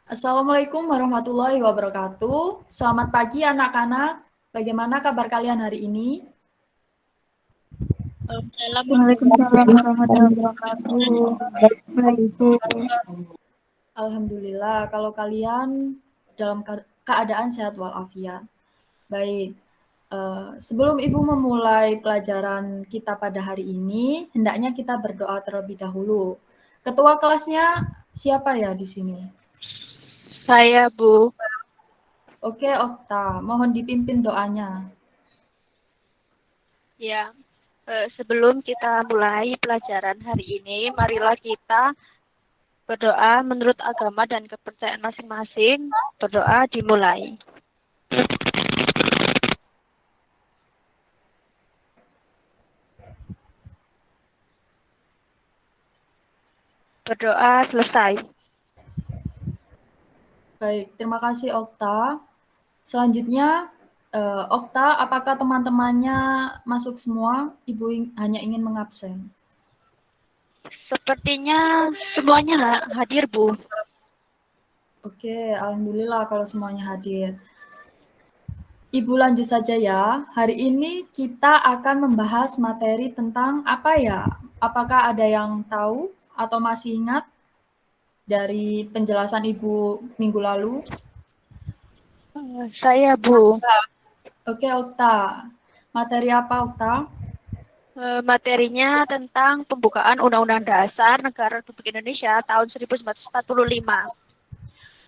Assalamualaikum warahmatullahi wabarakatuh. Selamat pagi anak-anak. Bagaimana kabar kalian hari ini? Waalaikumsalam warahmatullahi wabarakatuh. Baik, Bu. Alhamdulillah kalau kalian dalam keadaan sehat walafiat. Baik, sebelum Ibu memulai pelajaran kita pada hari ini, hendaknya kita berdoa terlebih dahulu. Ketua kelasnya siapa ya di sini? Saya, Bu. Oke, Okta, mohon dipimpin doanya. Ya, sebelum kita mulai pelajaran hari ini, marilah kita berdoa menurut agama dan kepercayaan masing-masing. Berdoa dimulai. Berdoa selesai. Baik, terima kasih Okta. Selanjutnya, Okta, apakah teman-temannya masuk semua? Ibu hanya ingin mengabsen. Sepertinya semuanya hadir, Bu. Oke, alhamdulillah kalau semuanya hadir. Ibu lanjut saja ya. Hari ini kita akan membahas materi tentang apa ya? Apakah ada yang tahu atau masih ingat dari penjelasan Ibu minggu lalu? Saya, Bu. Oke, Okta. Materi apa, Okta? Materinya tentang pembukaan Undang-Undang Dasar Negara Republik Indonesia tahun 1945.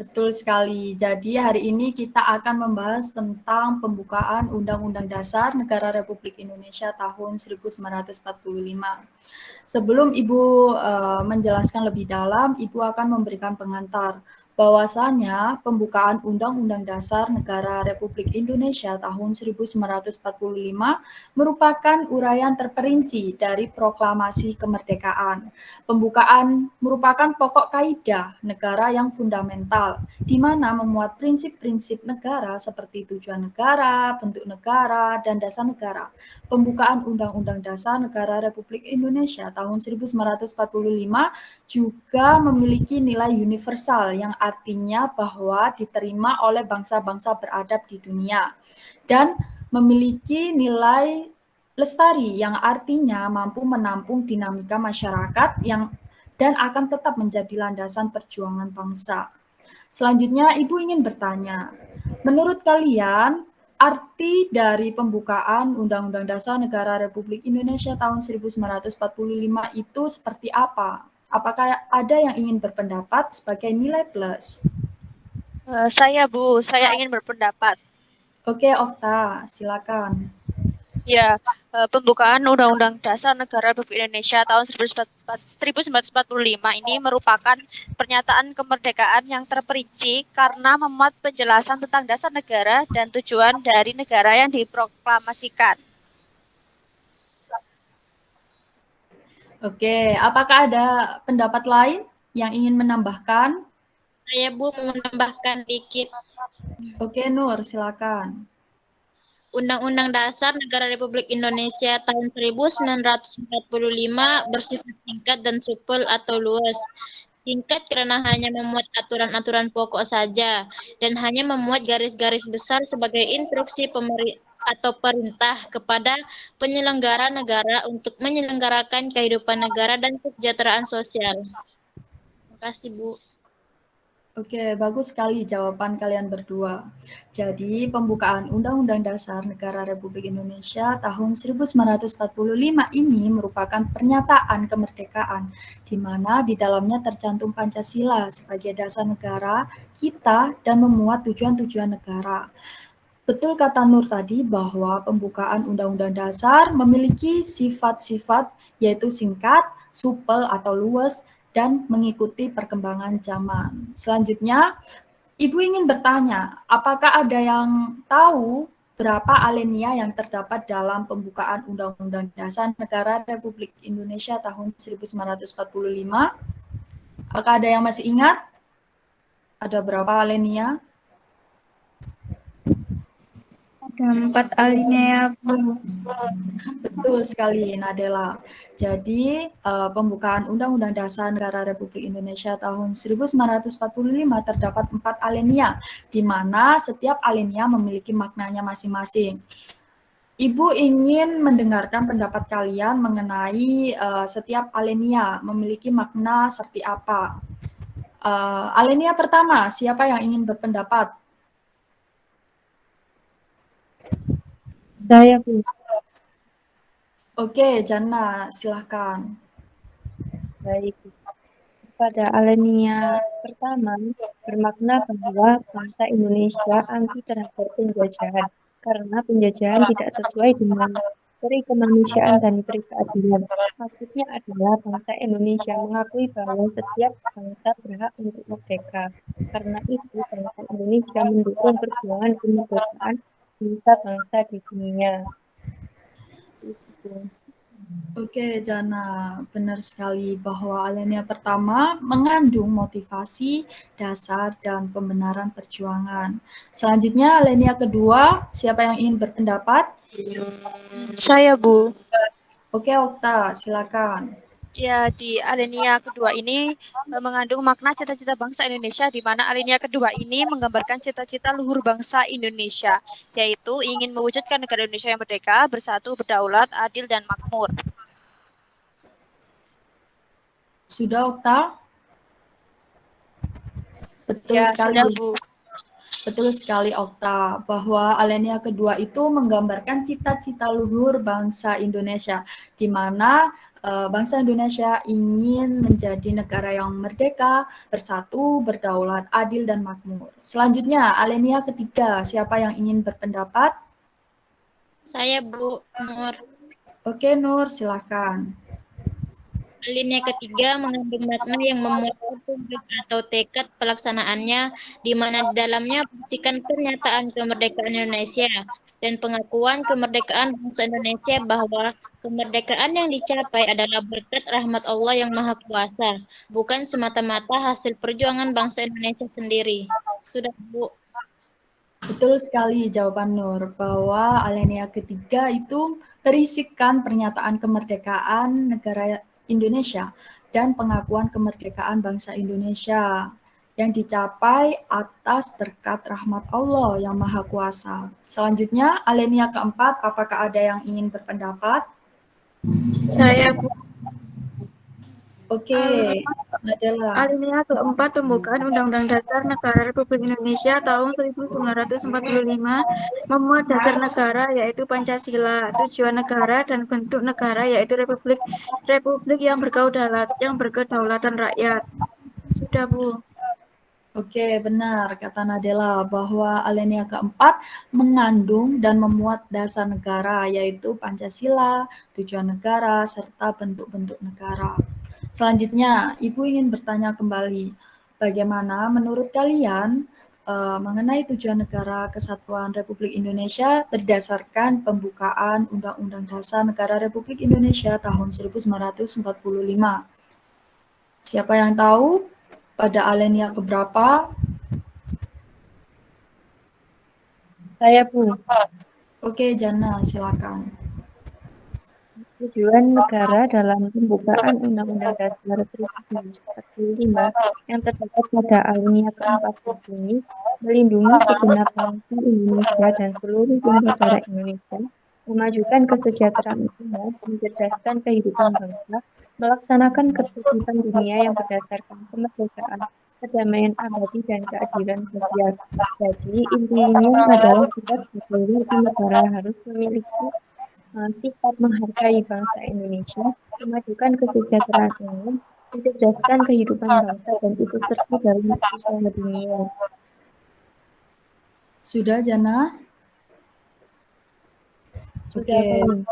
Betul sekali. Jadi hari ini kita akan membahas tentang pembukaan Undang-Undang Dasar Negara Republik Indonesia tahun 1945. Sebelum Ibu menjelaskan lebih dalam, Ibu akan memberikan pengantar bahwasanya pembukaan Undang-Undang Dasar Negara Republik Indonesia tahun 1945 merupakan uraian terperinci dari proklamasi kemerdekaan. Pembukaan merupakan pokok kaidah negara yang fundamental, di mana memuat prinsip-prinsip negara seperti tujuan negara, bentuk negara, dan dasar negara. Pembukaan Undang-Undang Dasar Negara Republik Indonesia tahun 1945 juga memiliki nilai universal yang artinya bahwa diterima oleh bangsa-bangsa beradab di dunia dan memiliki nilai lestari yang artinya mampu menampung dinamika masyarakat yang dan akan tetap menjadi landasan perjuangan bangsa. Selanjutnya, Ibu ingin bertanya, menurut kalian, arti dari pembukaan Undang-Undang Dasar Negara Republik Indonesia tahun 1945 itu seperti apa? Apakah ada yang ingin berpendapat sebagai nilai plus? Saya, Bu. Saya ingin berpendapat. Oke, Okta, silakan. Ya, pembukaan Undang-Undang Dasar Negara Republik Indonesia tahun 1945 ini merupakan pernyataan kemerdekaan yang terperinci karena memuat penjelasan tentang dasar negara dan tujuan dari negara yang diproklamasikan. Oke, apakah ada pendapat lain yang ingin menambahkan? Saya, Bu, mau menambahkan dikit. Oke, Nur, silakan. Undang-Undang Dasar Negara Republik Indonesia tahun 1945 bersifat singkat dan supel atau luas. Singkat karena hanya memuat aturan-aturan pokok saja dan hanya memuat garis-garis besar sebagai instruksi perintah kepada penyelenggara negara untuk menyelenggarakan kehidupan negara dan kesejahteraan sosial. Terima kasih, Bu. Oke, bagus sekali jawaban kalian berdua. Jadi, pembukaan Undang-Undang Dasar Negara Republik Indonesia tahun 1945 ini merupakan pernyataan kemerdekaan, di mana di dalamnya tercantum Pancasila sebagai dasar negara kita dan memuat tujuan-tujuan negara. Betul kata Nur tadi bahwa pembukaan Undang-Undang Dasar memiliki sifat-sifat yaitu singkat, supel atau luas, dan mengikuti perkembangan zaman. Selanjutnya, Ibu ingin bertanya, apakah ada yang tahu berapa alinea yang terdapat dalam pembukaan Undang-Undang Dasar Negara Republik Indonesia tahun 1945? Apakah ada yang masih ingat? Ada berapa alinea? Ada 4 alinea, Bu. Betul sekali, Nadela. Jadi, pembukaan Undang-Undang Dasar Negara Republik Indonesia tahun 1945 terdapat 4 alinea, di mana setiap alinea memiliki maknanya masing-masing. Ibu ingin mendengarkan pendapat kalian mengenai setiap alinea memiliki makna seperti apa. Alinea pertama, siapa yang ingin berpendapat? Saya, Bu. Oke, Jana, silahkan. Baik. Pada alinea pertama, bermakna bahwa bangsa Indonesia anti terhadap penjajahan, karena penjajahan tidak sesuai dengan peri kemanusiaan dan peri keadilan. Maksudnya adalah bangsa Indonesia mengakui bahwa setiap bangsa berhak untuk merdeka. Karena itu, bangsa Indonesia mendukung perjuangan kemerdekaan bangsa-bangsa di dunia. Itu. Oke, Jana, benar sekali bahwa alinea pertama mengandung motivasi, dasar, dan pembenaran perjuangan. Selanjutnya, alinea kedua, siapa yang ingin berpendapat? Saya, Bu. Oke, Okta, silakan. Ya, di alinea kedua ini mengandung makna cita-cita bangsa Indonesia, di mana alinea kedua ini menggambarkan cita-cita luhur bangsa Indonesia, yaitu ingin mewujudkan negara Indonesia yang merdeka, bersatu, berdaulat, adil, dan makmur. Sudah, Okta? Betul Ya, sekali. sudah, Bu. Betul sekali, Okta, bahwa alinea kedua itu menggambarkan cita-cita luhur bangsa Indonesia, di mana bangsa Indonesia ingin menjadi negara yang merdeka, bersatu, berdaulat, adil, dan makmur. Selanjutnya, alinea ketiga, siapa yang ingin berpendapat? Saya, Bu Nur. Oke, Nur, silakan. Alinea ketiga mengandung makna yang memuat atau tekad pelaksanaannya, di mana di dalamnya berisikan pernyataan kemerdekaan Indonesia dan pengakuan kemerdekaan bangsa Indonesia bahwa kemerdekaan yang dicapai adalah berkat rahmat Allah yang Maha Kuasa, bukan semata-mata hasil perjuangan bangsa Indonesia sendiri. Sudah, Bu. Betul sekali jawaban Nur, bahwa alinea ketiga itu berisikan pernyataan kemerdekaan negara Indonesia dan pengakuan kemerdekaan bangsa Indonesia yang dicapai atas berkat rahmat Allah yang Maha Kuasa. Selanjutnya, alinea keempat, apakah ada yang ingin berpendapat? Saya, Bu. Oke, Nadela. Alinea keempat, pembukaan Undang-Undang Dasar Negara Republik Indonesia tahun 1945 memuat dasar negara yaitu Pancasila, tujuan negara dan bentuk negara yaitu republik yang berkedaulatan rakyat. Sudah, Bu. Oke, benar kata Nadela bahwa alinea keempat mengandung dan memuat dasar negara yaitu Pancasila, tujuan negara, serta bentuk-bentuk negara. Selanjutnya, Ibu ingin bertanya kembali, bagaimana menurut kalian mengenai tujuan negara kesatuan Republik Indonesia berdasarkan pembukaan Undang-Undang Dasar Negara Republik Indonesia tahun 1945? Siapa yang tahu pada alinea keberapa? Saya, Bu. Oke, Jana, silakan. Tujuan negara dalam pembukaan Undang-Undang Dasar 1945 yang terdapat pada alinea keempat ini melindungi segenap bangsa Indonesia dan seluruh negara Indonesia, memajukan kesejahteraan umat, mencerdaskan kehidupan bangsa, melaksanakan ketertiban dunia yang berdasarkan kemerdekaan, kedamaian abadi dan keadilan sosial. Jadi intinya adalah kita sebagai negara harus memiliki sifat menghargai bangsa Indonesia, memajukan kesejahteraan umum, mencerdaskan kehidupan bangsa dan ikut serta dalam usaha dunia. Sudah, Jana? Sudah, Oke,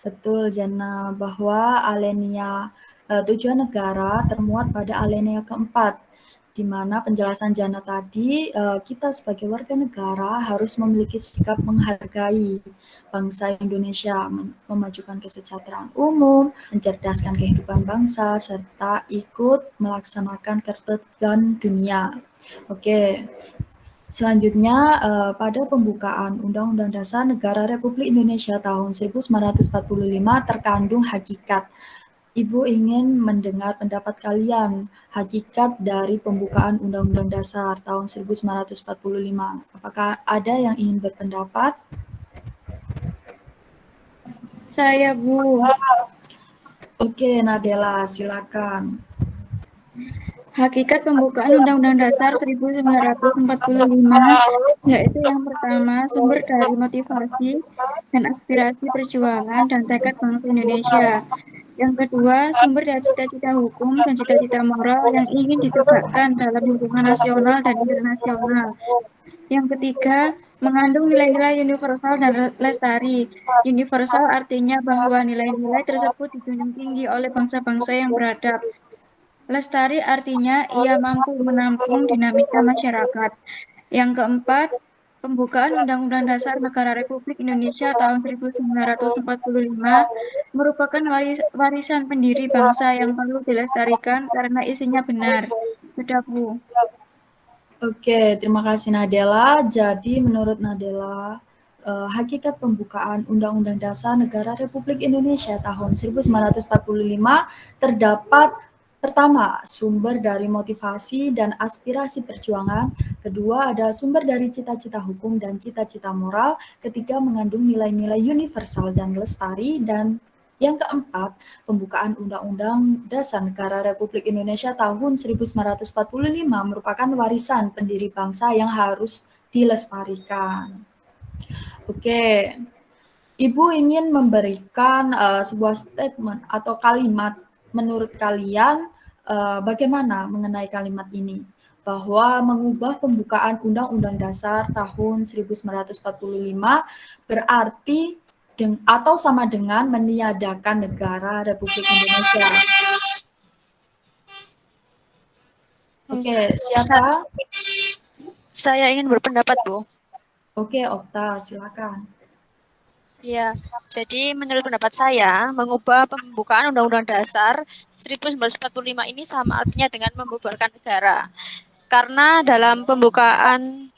betul Jana, bahwa alinea tujuan negara termuat pada alinea keempat, di mana penjelasan Jana tadi, kita sebagai warga negara harus memiliki sikap menghargai bangsa Indonesia, memajukan kesejahteraan umum, mencerdaskan kehidupan bangsa, serta ikut melaksanakan ketertiban dunia. Oke, Selanjutnya, pada pembukaan Undang-Undang Dasar Negara Republik Indonesia tahun 1945 terkandung hakikat. Ibu ingin mendengar pendapat kalian, hakikat dari pembukaan Undang-Undang Dasar tahun 1945. Apakah ada yang ingin berpendapat? Saya, Bu. Oke, Nadela, silakan. Hakikat pembukaan Undang-Undang Dasar 1945 yaitu yang pertama, sumber dari motivasi dan aspirasi perjuangan dan tekad bangsa Indonesia. Yang kedua, sumber dari cita-cita hukum dan cita-cita moral yang ingin ditegakkan dalam hubungan nasional dan internasional. Yang ketiga, mengandung nilai-nilai universal dan lestari. Universal artinya bahwa nilai-nilai tersebut dijunjung tinggi oleh bangsa-bangsa yang beradab. Lestari artinya ia mampu menampung dinamika masyarakat. Yang keempat, pembukaan Undang-Undang Dasar Negara Republik Indonesia tahun 1945 merupakan warisan pendiri bangsa yang perlu dilestarikan karena isinya benar. Sudah, Bu. Oke, terima kasih Nadela. Jadi menurut Nadela, hakikat pembukaan Undang-Undang Dasar Negara Republik Indonesia tahun 1945 terdapat pertama, sumber dari motivasi dan aspirasi perjuangan. Kedua, ada sumber dari cita-cita hukum dan cita-cita moral. Ketiga, mengandung nilai-nilai universal dan lestari. Dan yang keempat, pembukaan Undang-Undang Dasar Negara Republik Indonesia tahun 1945 merupakan warisan pendiri bangsa yang harus dilestarikan. Oke, Ibu ingin memberikan sebuah statement atau kalimat menurut kalian bagaimana mengenai kalimat ini? Bahwa mengubah pembukaan Undang-Undang Dasar tahun 1945 berarti atau sama dengan meniadakan negara Republik Indonesia. Oke, siapa? Saya ingin berpendapat, Bu. Oke, Okta, silakan. Ya, jadi menurut pendapat saya, mengubah pembukaan Undang-Undang Dasar 1945 ini sama artinya dengan membubarkan negara. Karena dalam pembukaan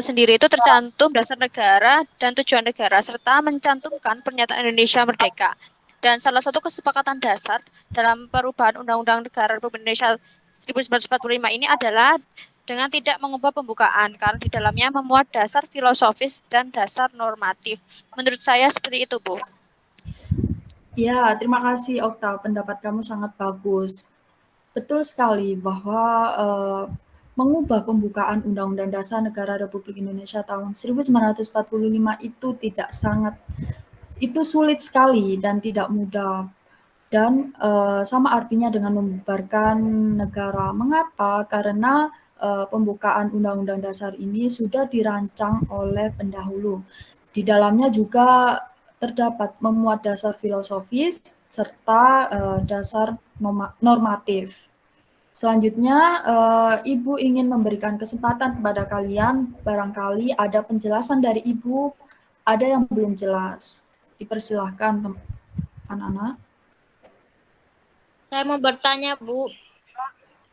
sendiri itu tercantum dasar negara dan tujuan negara, serta mencantumkan pernyataan Indonesia merdeka. Dan salah satu kesepakatan dasar dalam perubahan Undang-Undang Negara Republik Indonesia 1945 ini adalah dengan tidak mengubah pembukaan, karena di dalamnya memuat dasar filosofis dan dasar normatif. Menurut saya seperti itu, Bu. Ya, terima kasih Okta, pendapat kamu sangat bagus. Betul sekali bahwa mengubah pembukaan Undang-Undang Dasar Negara Republik Indonesia tahun 1945 itu sulit sekali dan tidak mudah. Dan sama artinya dengan membubarkan negara. Mengapa? Karena pembukaan Undang-Undang Dasar ini sudah dirancang oleh pendahulu. Di dalamnya juga terdapat memuat dasar filosofis serta dasar normatif. Selanjutnya, Ibu ingin memberikan kesempatan kepada kalian, barangkali ada penjelasan dari Ibu, ada yang belum jelas. Dipersilahkan, anak-anak. Saya mau bertanya, Bu.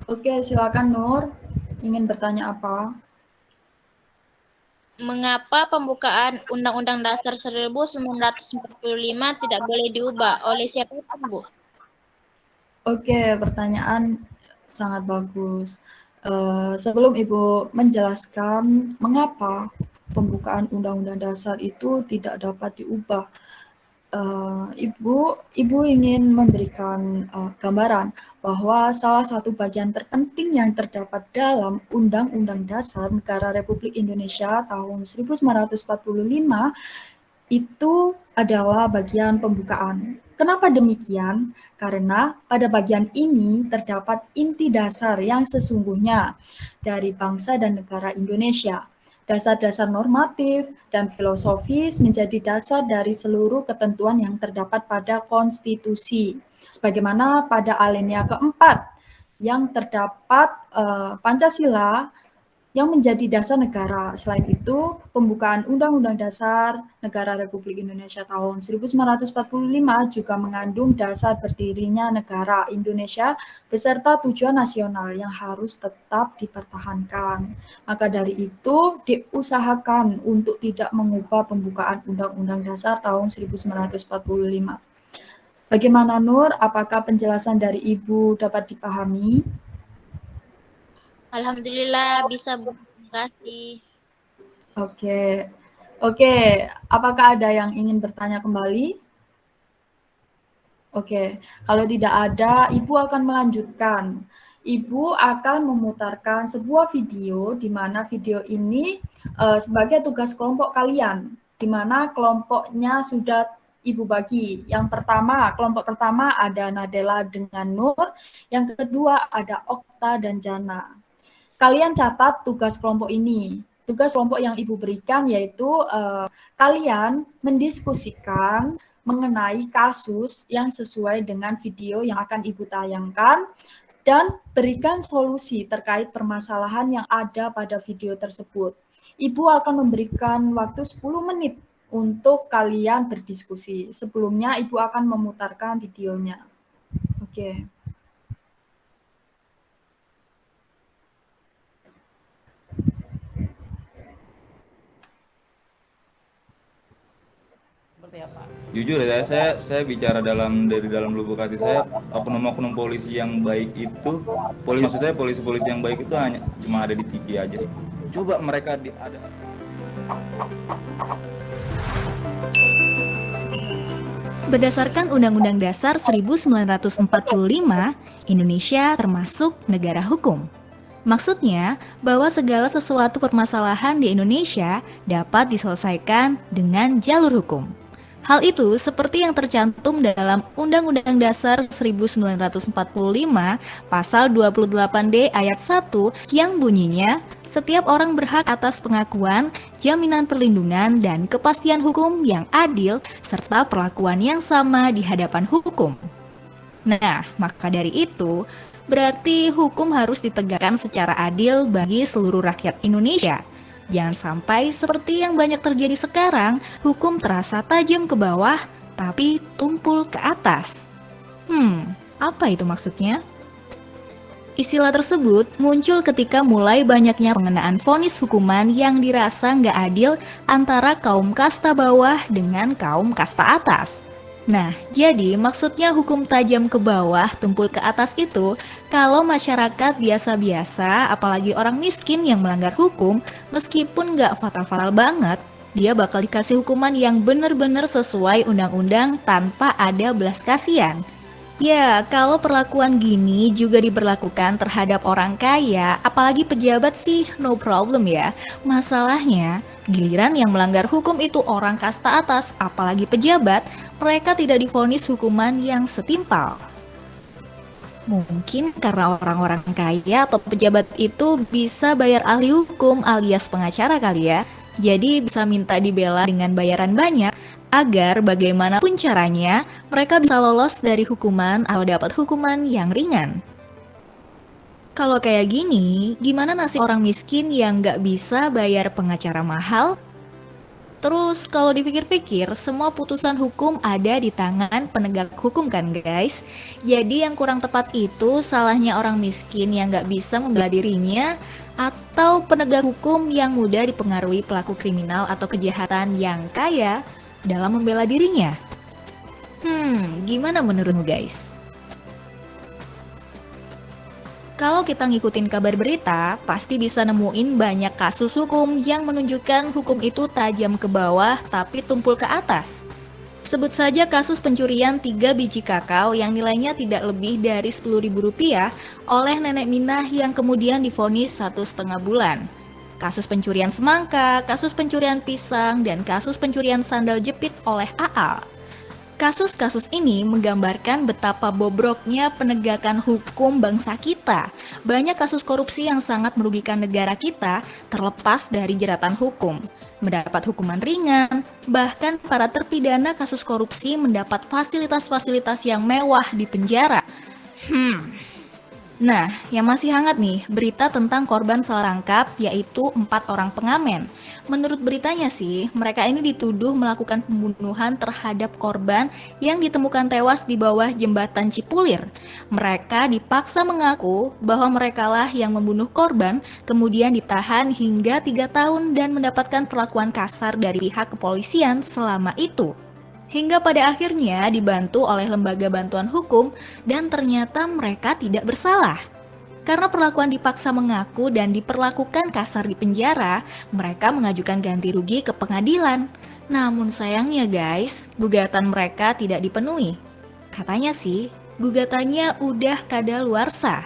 Oke, silakan Nur. Ingin bertanya apa? Mengapa pembukaan Undang-Undang Dasar 1945 tidak boleh diubah oleh siapapun, Bu? Oke, pertanyaan sangat bagus. Sebelum Ibu menjelaskan mengapa pembukaan Undang-Undang Dasar itu tidak dapat diubah, Ibu ingin memberikan gambaran bahwa salah satu bagian terpenting yang terdapat dalam Undang-Undang Dasar Negara Republik Indonesia tahun 1945 itu adalah bagian pembukaan. Kenapa demikian? Karena pada bagian ini terdapat inti dasar yang sesungguhnya dari bangsa dan negara Indonesia. Dasar-dasar normatif dan filosofis menjadi dasar dari seluruh ketentuan yang terdapat pada konstitusi. Sebagaimana pada alinea keempat yang terdapat Pancasila yang menjadi dasar negara. Selain itu, pembukaan Undang-Undang Dasar Negara Republik Indonesia tahun 1945 juga mengandung dasar berdirinya negara Indonesia beserta tujuan nasional yang harus tetap dipertahankan. Maka dari itu, diusahakan untuk tidak mengubah pembukaan Undang-Undang Dasar tahun 1945. Bagaimana Nur? Apakah penjelasan dari Ibu dapat dipahami? Alhamdulillah bisa, Bu. Terima kasih. Oke. Apakah ada yang ingin bertanya kembali? Oke, kalau tidak ada, Ibu akan melanjutkan. Ibu akan memutarkan sebuah video di mana video ini sebagai tugas kelompok kalian, di mana kelompoknya sudah Ibu bagi. Kelompok pertama ada Nadela dengan Nur, yang kedua ada Okta dan Jana. Kalian catat tugas kelompok ini. Tugas kelompok yang Ibu berikan yaitu kalian mendiskusikan mengenai kasus yang sesuai dengan video yang akan Ibu tayangkan dan berikan solusi terkait permasalahan yang ada pada video tersebut. Ibu akan memberikan waktu 10 menit untuk kalian berdiskusi. Sebelumnya Ibu akan memutarkan videonya. Oke. Jujur ya, saya bicara dari dalam lubuk hati saya, oknum-oknum polisi yang baik itu, maksud saya polisi-polisi yang baik itu hanya cuma ada di TV aja sih. Coba mereka ada. Berdasarkan Undang-Undang Dasar 1945, Indonesia termasuk negara hukum. Maksudnya bahwa segala sesuatu permasalahan di Indonesia dapat diselesaikan dengan jalur hukum. Hal itu seperti yang tercantum dalam Undang-Undang Dasar 1945 Pasal 28D ayat 1 yang bunyinya, setiap orang berhak atas pengakuan, jaminan perlindungan, dan kepastian hukum yang adil serta perlakuan yang sama di hadapan hukum. Nah, maka dari itu, berarti hukum harus ditegakkan secara adil bagi seluruh rakyat Indonesia. Jangan sampai seperti yang banyak terjadi sekarang, hukum terasa tajam ke bawah, tapi tumpul ke atas. Apa itu maksudnya? Istilah tersebut muncul ketika mulai banyaknya pengenaan vonis hukuman yang dirasa nggak adil antara kaum kasta bawah dengan kaum kasta atas. Nah, jadi maksudnya hukum tajam ke bawah, tumpul ke atas itu kalau masyarakat biasa-biasa, apalagi orang miskin yang melanggar hukum, meskipun nggak fatal-fatal banget, dia bakal dikasih hukuman yang benar-benar sesuai undang-undang tanpa ada belas kasihan. Ya, kalau perlakuan gini juga diberlakukan terhadap orang kaya, apalagi pejabat sih no problem ya. Masalahnya, giliran yang melanggar hukum itu orang kasta atas, apalagi pejabat, mereka tidak divonis hukuman yang setimpal. Mungkin karena orang-orang kaya atau pejabat itu bisa bayar ahli hukum alias pengacara kali ya. Jadi bisa minta dibela dengan bayaran banyak agar bagaimanapun caranya mereka bisa lolos dari hukuman atau dapat hukuman yang ringan. Kalau kayak gini, gimana nasib orang miskin yang nggak bisa bayar pengacara mahal? Terus kalau dipikir-pikir, semua putusan hukum ada di tangan penegak hukum kan guys? Jadi yang kurang tepat itu salahnya orang miskin yang nggak bisa membela dirinya, atau penegak hukum yang mudah dipengaruhi pelaku kriminal atau kejahatan yang kaya dalam membela dirinya. Gimana menurutmu guys? Kalau kita ngikutin kabar berita, pasti bisa nemuin banyak kasus hukum yang menunjukkan hukum itu tajam ke bawah tapi tumpul ke atas. Sebut saja kasus pencurian 3 biji kakao yang nilainya tidak lebih dari Rp10.000 oleh nenek Minah yang kemudian divonis 1,5 bulan. Kasus pencurian semangka, kasus pencurian pisang, dan kasus pencurian sandal jepit oleh Aal. Kasus-kasus ini menggambarkan betapa bobroknya penegakan hukum bangsa kita. Banyak kasus korupsi yang sangat merugikan negara kita terlepas dari jeratan hukum. Mendapat hukuman ringan, bahkan para terpidana kasus korupsi mendapat fasilitas-fasilitas yang mewah di penjara. Nah, yang masih hangat nih, berita tentang korban salah tangkap yaitu 4 orang pengamen. Menurut beritanya sih, mereka ini dituduh melakukan pembunuhan terhadap korban yang ditemukan tewas di bawah jembatan Cipulir. Mereka dipaksa mengaku bahwa merekalah yang membunuh korban, kemudian ditahan hingga 3 tahun dan mendapatkan perlakuan kasar dari pihak kepolisian selama itu. Hingga pada akhirnya dibantu oleh lembaga bantuan hukum dan ternyata mereka tidak bersalah. Karena perlakuan dipaksa mengaku dan diperlakukan kasar di penjara, mereka mengajukan ganti rugi ke pengadilan. Namun sayangnya guys, gugatan mereka tidak dipenuhi. Katanya sih, gugatannya udah kadaluarsa.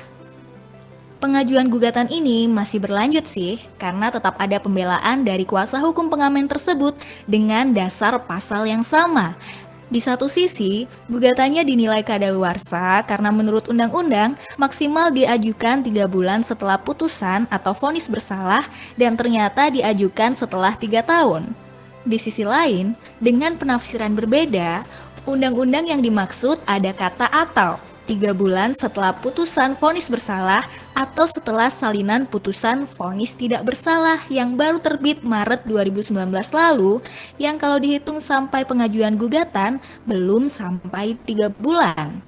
Pengajuan gugatan ini masih berlanjut sih, karena tetap ada pembelaan dari kuasa hukum pengamen tersebut dengan dasar pasal yang sama. Di satu sisi, gugatannya dinilai kadaluarsa karena menurut undang-undang maksimal diajukan 3 bulan setelah putusan atau vonis bersalah dan ternyata diajukan setelah 3 tahun. Di sisi lain, dengan penafsiran berbeda, undang-undang yang dimaksud ada kata atau 3 bulan setelah putusan vonis bersalah atau setelah salinan putusan vonis tidak bersalah yang baru terbit Maret 2019 lalu, yang kalau dihitung sampai pengajuan gugatan belum sampai 3 bulan.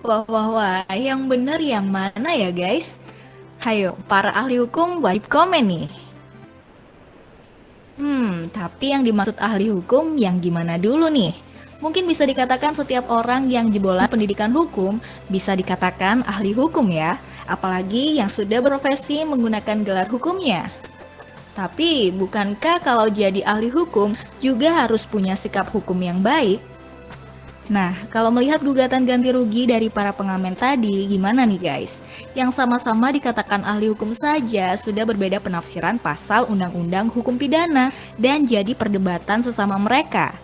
Wah, yang benar yang mana ya guys? Hayo, para ahli hukum wajib komen nih. Tapi yang dimaksud ahli hukum yang gimana dulu nih? Mungkin bisa dikatakan setiap orang yang jebolan pendidikan hukum bisa dikatakan ahli hukum ya, apalagi yang sudah berprofesi menggunakan gelar hukumnya. Tapi bukankah kalau jadi ahli hukum juga harus punya sikap hukum yang baik? Nah, kalau melihat gugatan ganti rugi dari para pengamen tadi, gimana nih guys? Yang sama-sama dikatakan ahli hukum saja sudah berbeda penafsiran pasal undang-undang hukum pidana dan jadi perdebatan sesama mereka.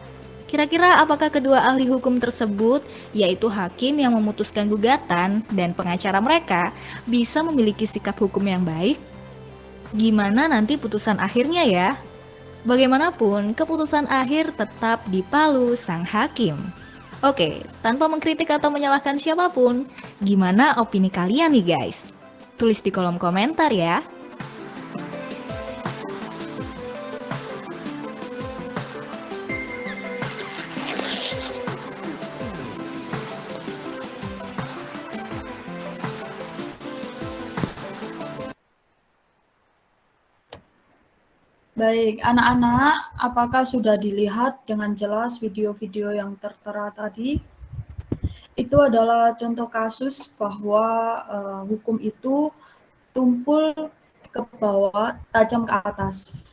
Kira-kira apakah kedua ahli hukum tersebut, yaitu hakim yang memutuskan gugatan dan pengacara mereka, bisa memiliki sikap hukum yang baik? Gimana nanti putusan akhirnya ya? Bagaimanapun, keputusan akhir tetap di palu sang hakim. Oke, tanpa mengkritik atau menyalahkan siapapun, gimana opini kalian nih guys? Tulis di kolom komentar ya. Baik, anak-anak, apakah sudah dilihat dengan jelas video-video yang tertera tadi? Itu adalah contoh kasus bahwa hukum itu tumpul ke bawah, tajam ke atas.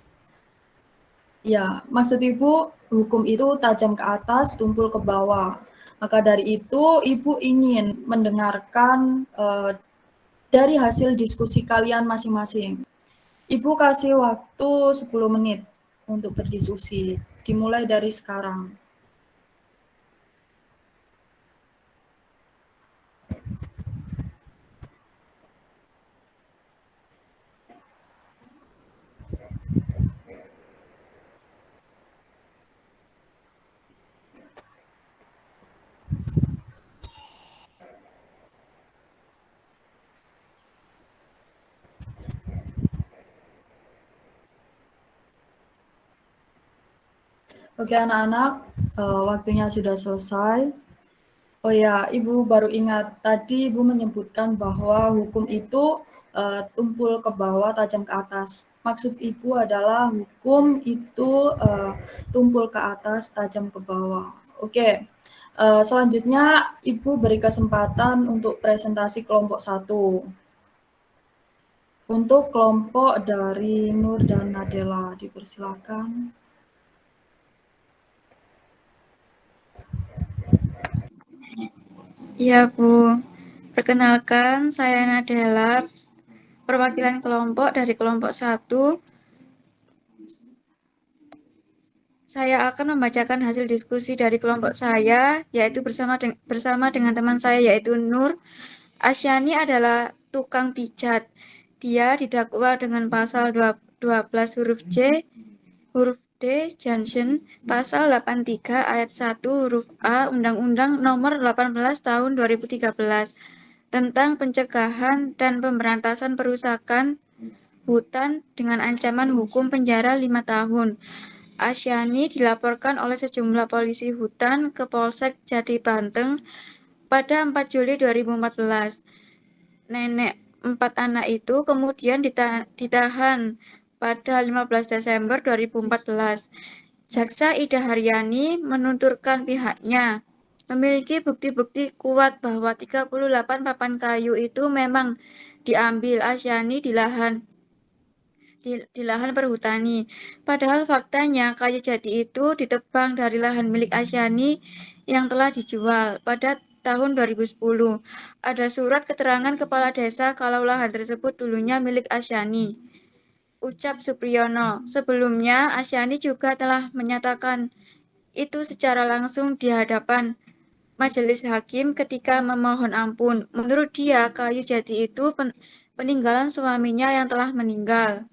Ya, maksud Ibu, hukum itu tajam ke atas, tumpul ke bawah. Maka dari itu, Ibu ingin mendengarkan dari hasil diskusi kalian masing-masing. Ibu kasih waktu 10 menit untuk berdiskusi, dimulai dari sekarang. Oke anak-anak, waktunya sudah selesai. Oh ya, Ibu baru ingat, tadi Ibu menyebutkan bahwa hukum itu tumpul ke bawah, tajam ke atas. Maksud Ibu adalah hukum itu tumpul ke atas, tajam ke bawah. Oke, selanjutnya Ibu beri kesempatan untuk presentasi kelompok 1. Untuk kelompok dari Nur dan Nadela, dipersilakan. Ya, Bu. Perkenalkan, saya Nadela, perwakilan kelompok dari kelompok 1. Saya akan membacakan hasil diskusi dari kelompok saya, yaitu bersama dengan teman saya, yaitu Nur. Asyani adalah tukang pijat. Dia didakwa dengan pasal 12 huruf C, huruf D, Johnson, pasal 83 ayat 1 huruf A, Undang-Undang nomor 18 tahun 2013, tentang pencegahan dan pemberantasan perusakan hutan dengan ancaman hukum penjara 5 tahun. Asyani dilaporkan oleh sejumlah polisi hutan ke Polsek Jati Banteng pada 4 Juli 2014. Nenek 4 anak itu kemudian ditahan pada 15 Desember 2014. Jaksa Ida Haryani menunturkan pihaknya memiliki bukti-bukti kuat bahwa 38 papan kayu itu memang diambil Asyani di lahan perhutani. Padahal faktanya kayu jati itu ditebang dari lahan milik Asyani yang telah dijual pada tahun 2010. Ada surat keterangan kepala desa kalau lahan tersebut dulunya milik Asyani. Ucap Supriyono. Sebelumnya, Asyani juga telah menyatakan itu secara langsung di hadapan majelis hakim ketika memohon ampun. Menurut dia, kayu jati itu peninggalan suaminya yang telah meninggal.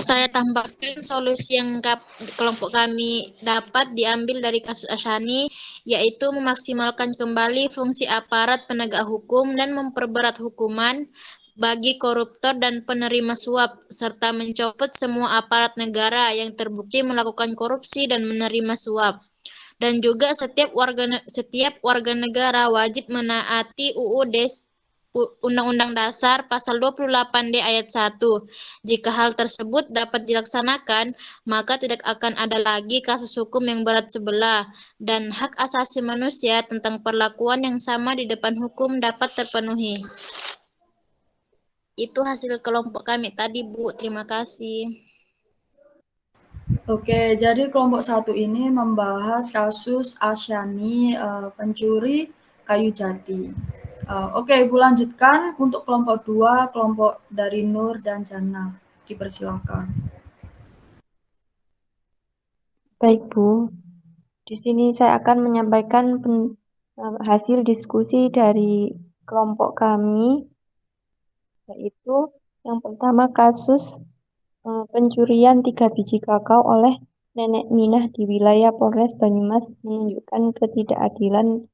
Saya tambahkan solusi yang kelompok kami dapat diambil dari kasus Asyani, yaitu memaksimalkan kembali fungsi aparat penegak hukum dan memperberat hukuman bagi koruptor dan penerima suap, serta mencopot semua aparat negara yang terbukti melakukan korupsi dan menerima suap. Dan juga setiap warga negara wajib menaati Undang-Undang Dasar Pasal 28D Ayat 1. Jika hal tersebut dapat dilaksanakan, maka tidak akan ada lagi kasus hukum yang berat sebelah, dan hak asasi manusia tentang perlakuan yang sama di depan hukum dapat terpenuhi. Itu hasil kelompok kami tadi, Bu. Terima kasih. Oke, jadi kelompok 1 ini membahas kasus Asyani pencuri kayu jati. Oke, Ibu lanjutkan untuk kelompok 2, kelompok dari Nur dan Jannah. Dipersilakan. Baik, Bu. Di sini saya akan menyampaikan hasil diskusi dari kelompok kami, yaitu yang pertama kasus pencurian 3 biji kakao oleh Nenek Minah di wilayah Polres Banyumas menunjukkan ketidakadilan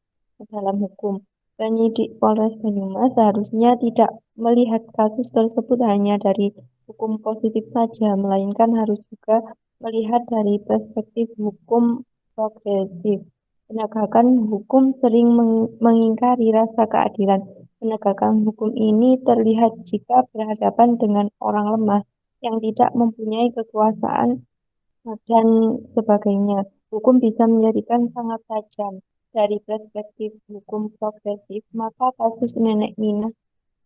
dalam hukum. Penyidik Polres Banyumas seharusnya tidak melihat kasus tersebut hanya dari hukum positif saja, melainkan harus juga melihat dari perspektif hukum progresif. Penegakan hukum sering mengingkari rasa keadilan. Penegakan hukum ini terlihat jika berhadapan dengan orang lemah yang tidak mempunyai kekuasaan dan sebagainya. Hukum bisa menjadikan sangat tajam. Dari perspektif hukum progresif, maka kasus Nenek Minah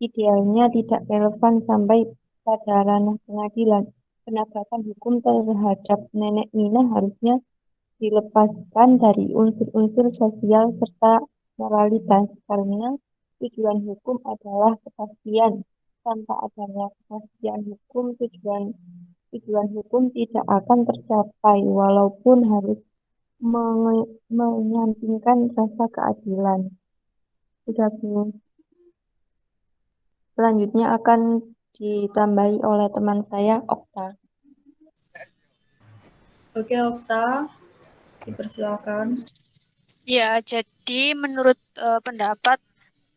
idealnya tidak relevan sampai pada ranah pengadilan. Penegakan hukum terhadap Nenek Minah harusnya dilepaskan dari unsur-unsur sosial serta moralitas, karena tujuan hukum adalah kepastian. Tanpa adanya kepastian hukum, tujuan hukum tidak akan tercapai, walaupun harus menyampingkan rasa keadilan. Sudah, Bu. Selanjutnya akan ditambahi oleh teman saya, Okta. Oke, Okta. Dipersilakan. Ya, jadi menurut pendapat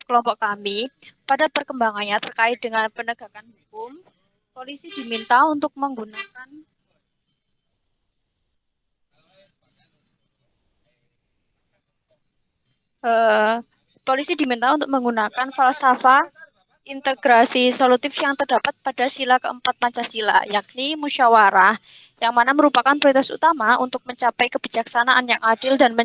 kelompok kami, pada perkembangannya terkait dengan penegakan hukum, polisi diminta untuk menggunakan falsafah integrasi solutif yang terdapat pada sila keempat Pancasila, yakni musyawarah, yang mana merupakan prioritas utama untuk mencapai kebijaksanaan yang adil dan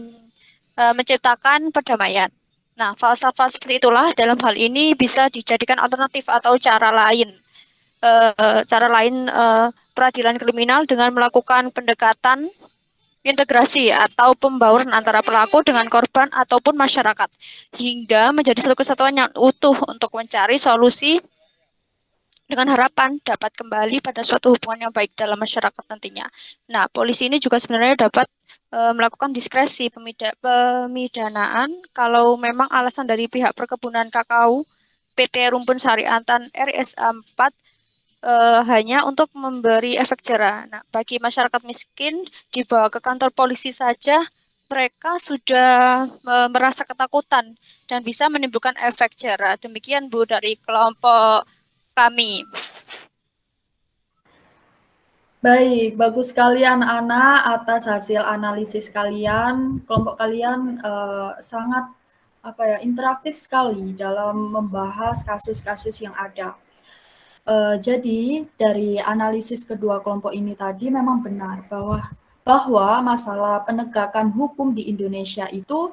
menciptakan perdamaian. Nah, falsafah seperti itulah dalam hal ini bisa dijadikan alternatif atau cara lain peradilan kriminal dengan melakukan pendekatan integrasi atau pembauran antara pelaku dengan korban ataupun masyarakat hingga menjadi satu kesatuan yang utuh untuk mencari solusi dengan harapan dapat kembali pada suatu hubungan yang baik dalam masyarakat nantinya. Nah, polisi ini juga sebenarnya dapat melakukan diskresi pemidanaan kalau memang alasan dari pihak perkebunan kakao PT Rumpun Sari Antan RSA 4 hanya untuk memberi efek jera. Nah, bagi masyarakat miskin dibawa ke kantor polisi saja mereka sudah merasa ketakutan dan bisa menimbulkan efek jera. Demikian Bu dari kelompok kami. Baik, bagus sekali anak-anak atas hasil analisis kalian. Kelompok kalian sangat interaktif sekali dalam membahas kasus-kasus yang ada. Jadi dari analisis kedua kelompok ini tadi memang benar bahwa masalah penegakan hukum di Indonesia itu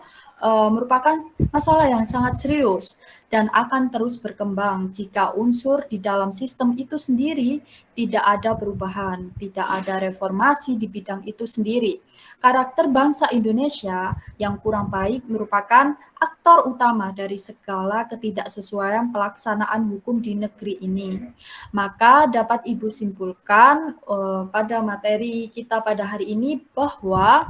merupakan masalah yang sangat serius dan akan terus berkembang jika unsur di dalam sistem itu sendiri tidak ada perubahan, tidak ada reformasi di bidang itu sendiri. Karakter bangsa Indonesia yang kurang baik merupakan aktor utama dari segala ketidaksesuaian pelaksanaan hukum di negeri ini. Maka dapat Ibu simpulkan pada materi kita pada hari ini bahwa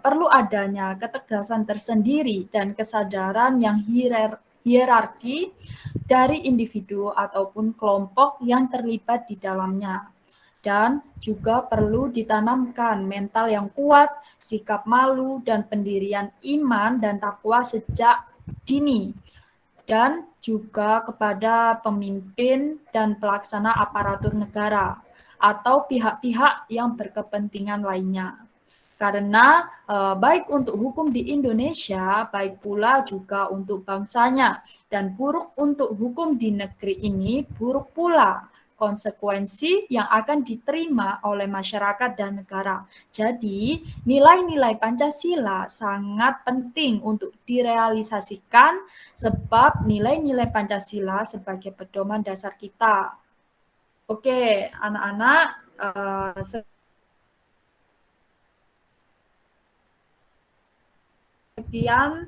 perlu adanya ketegasan tersendiri dan kesadaran yang hierarki dari individu ataupun kelompok yang terlibat di dalamnya. Dan juga perlu ditanamkan mental yang kuat, sikap malu, dan pendirian iman dan takwa sejak dini. Dan juga kepada pemimpin dan pelaksana aparatur negara atau pihak-pihak yang berkepentingan lainnya. Karena baik untuk hukum di Indonesia, baik pula juga untuk bangsanya. Dan buruk untuk hukum di negeri ini, buruk pula konsekuensi yang akan diterima oleh masyarakat dan negara. Jadi, nilai-nilai Pancasila sangat penting untuk direalisasikan sebab nilai-nilai Pancasila sebagai pedoman dasar kita. Oke, anak-anak, sekian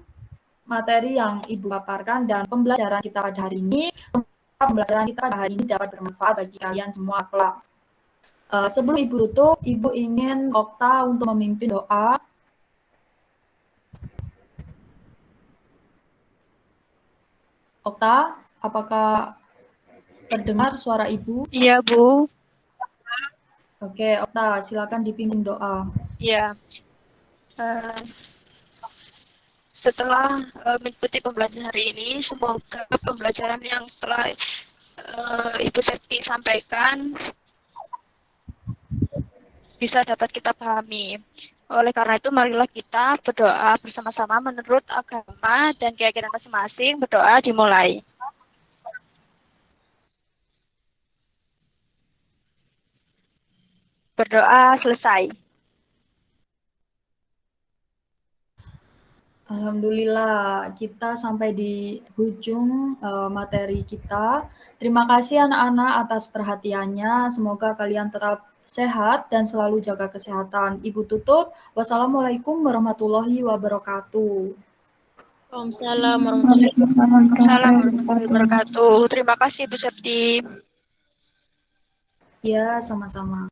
materi yang Ibu paparkan dan pembelajaran kita pada hari ini. Pembelajaran kita hari ini dapat bermanfaat bagi kalian semua kelak. Sebelum Ibu tutup, Ibu ingin Okta untuk memimpin doa. Okta, apakah terdengar suara Ibu? Iya, Bu. Oke, Okta, silakan dipimpin doa. Iya. Setelah mengikuti pembelajaran hari ini, semoga pembelajaran yang telah Ibu Septi sampaikan bisa dapat kita pahami. Oleh karena itu, marilah kita berdoa bersama-sama menurut agama dan keyakinan masing-masing. Berdoa dimulai. Berdoa selesai. Alhamdulillah, kita sampai di ujung materi kita. Terima kasih anak-anak atas perhatiannya. Semoga kalian tetap sehat dan selalu jaga kesehatan. Ibu tutup. Wassalamualaikum warahmatullahi wabarakatuh. Waalaikumsalam warahmatullahi wabarakatuh. Terima kasih, Bu Septi. Ya, sama-sama.